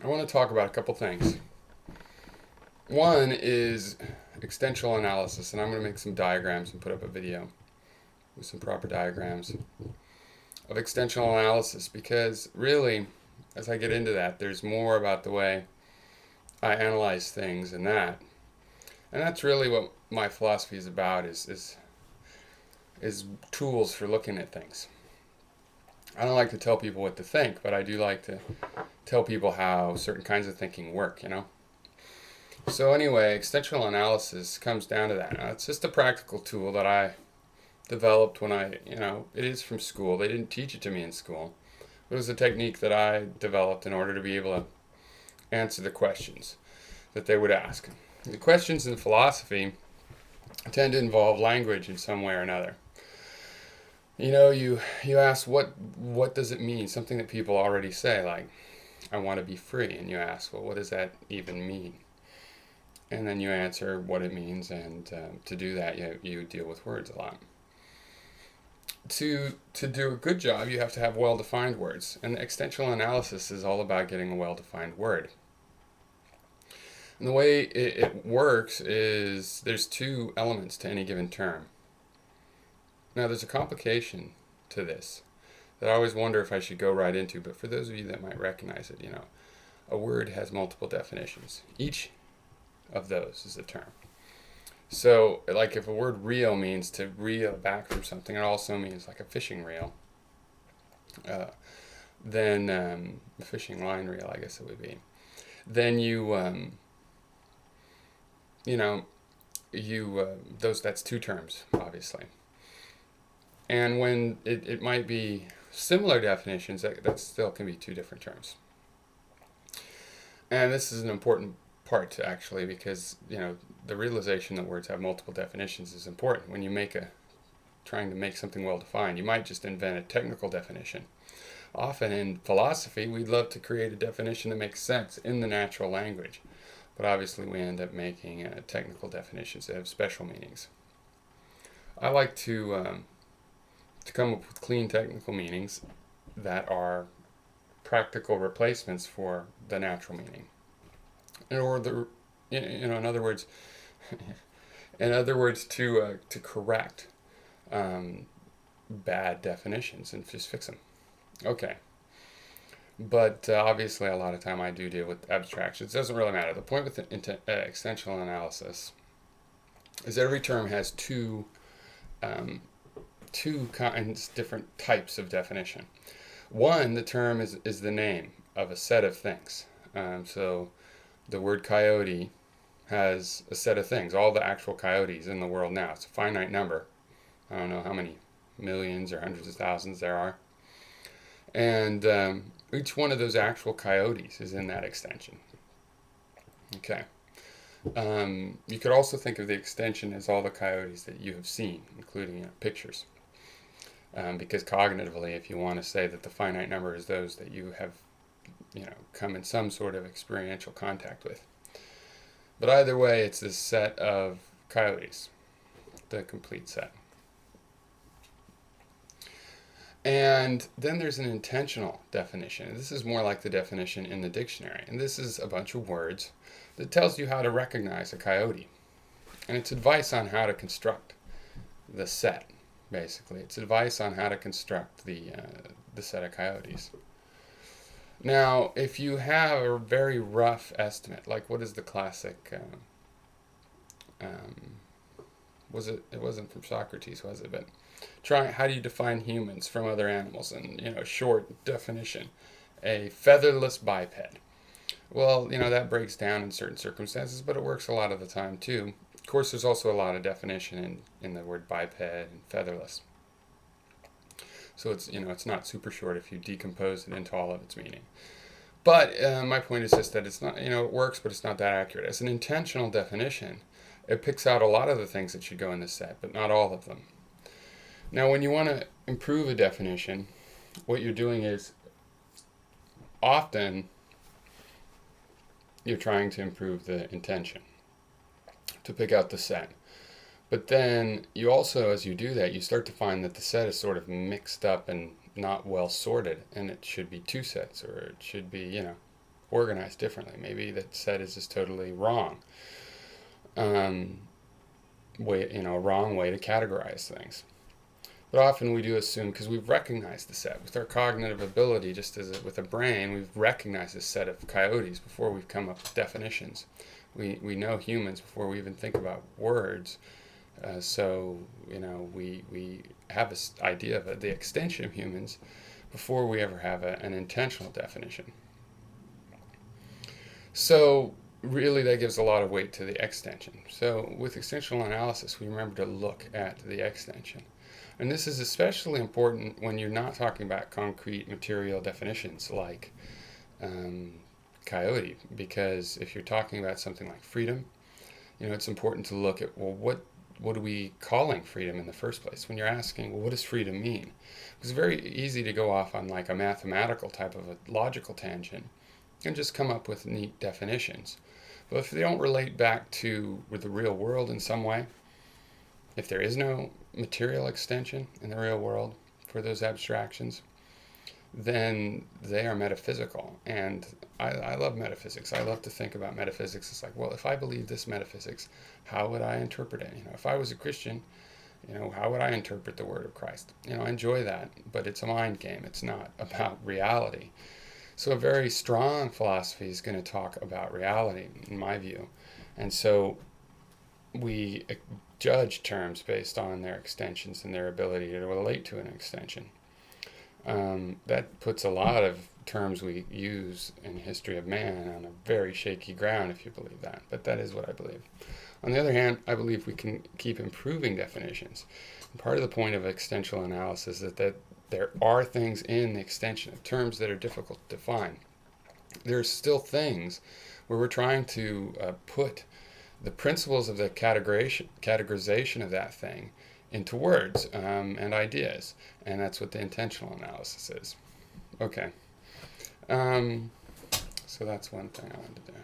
I want to talk about a couple things. One is extensional analysis, and I'm going to make some diagrams and put up a video with some proper diagrams of extensional analysis because really, as I get into that, there's more about the way I analyze things and that. And that's really what my philosophy is about is tools for looking at things. I don't like to tell people what to think, but I do like to tell people how certain kinds of thinking work. So anyway, extensional analysis comes down to that. Now, it's just a practical tool that I developed when it is from school. They didn't teach it to me in school. It was a technique that I developed in order to be able to answer the questions that they would ask. The questions in philosophy tend to involve language in some way or another. You ask what does it mean? Something that people already say, like I want to be free, and you ask, well, what does that even mean? And then you answer what it means, and to do that, you deal with words a lot. To do a good job, you have to have well-defined words, and extensional analysis is all about getting a well-defined word. And the way it works is there's two elements to any given term. Now, there's a complication to this that I always wonder if I should go right into, but for those of you that might recognize it, a word has multiple definitions. Each of those is a term. So, like if a word reel means to reel back from something, it also means like a fishing reel. Then a fishing line reel, I guess it would be. Then that's two terms, obviously. And when it might be similar definitions, that still can be two different terms. And this is an important part actually, because the realization that words have multiple definitions is important. When you trying to make something well defined, you might just invent a technical definition. Often in philosophy, we'd love to create a definition that makes sense in the natural language, but obviously we end up making technical definitions that have special meanings. I like to come up with clean technical meanings that are practical replacements for the natural meaning. In other words, to correct bad definitions and just fix them. Okay. But obviously, a lot of time I do deal with abstractions. It doesn't really matter. The point with extensional analysis is every term has two different types of definition. One, the term is the name of a set of things. So the word coyote has a set of things, all the actual coyotes in the world now. It's a finite number. I don't know how many millions or hundreds of thousands there are. And each one of those actual coyotes is in that extension. Okay. You could also think of the extension as all the coyotes that you have seen, including pictures. Because cognitively, if you want to say that the finite number is those that you have, come in some sort of experiential contact with. But either way, it's this set of coyotes, the complete set. And then there's an intentional definition. This is more like the definition in the dictionary. And this is a bunch of words that tells you how to recognize a coyote. And it's advice on how to construct the set, basically. It's advice on how to construct the set of coyotes. Now, if you have a very rough estimate, like what is the classic, it wasn't from Socrates, was it? But how do you define humans from other animals? And, short definition, a featherless biped. Well, that breaks down in certain circumstances, but it works a lot of the time too. Of course, there's also a lot of definition in the word biped and featherless. So it's not super short if you decompose it into all of its meaning. But my point is just that it's not, it works, but it's not that accurate. As an intentional definition, it picks out a lot of the things that should go in the set, but not all of them. Now, when you want to improve a definition, what you're doing is often you're trying to improve the intention, to pick out the set. But then you also, as you do that, you start to find that the set is sort of mixed up and not well sorted, and it should be two sets, or it should be, organized differently. Maybe that set is just totally wrong. Wrong way to categorize things. But often we do assume, because we've recognized the set with our cognitive ability, just as with a brain, we've recognized a set of coyotes before we've come up with definitions. We know humans before we even think about words. So we have this idea of the extension of humans before we ever have an intentional definition. So really that gives a lot of weight to the extension. So with extensional analysis, we remember to look at the extension. And this is especially important when you're not talking about concrete material definitions like coyote, because if you're talking about something like freedom, it's important to look at, well, what are we calling freedom in the first place? When you're asking, well, what does freedom mean? It's very easy to go off on like a mathematical type of a logical tangent and just come up with neat definitions. But if they don't relate back to the real world in some way, if there is no material extension in the real world for those abstractions, then they are metaphysical. And I love metaphysics. I love to think about metaphysics. It's like, well, if I believe this metaphysics, how would I interpret it? If I was a Christian, how would I interpret the word of Christ? I enjoy that, but it's a mind game. It's not about reality. So a very strong philosophy is going to talk about reality, in my view. And so we judge terms based on their extensions and their ability to relate to an extension. That puts a lot of terms we use in the history of man on a very shaky ground, if you believe that. But that is what I believe. On the other hand, I believe we can keep improving definitions. And part of the point of extensional analysis is that there are things in the extension of terms that are difficult to define. There's still things where we're trying to put the principles of the categorization of that thing into words and ideas, and that's what the intentional analysis is. Okay, so that's one thing I wanted to do.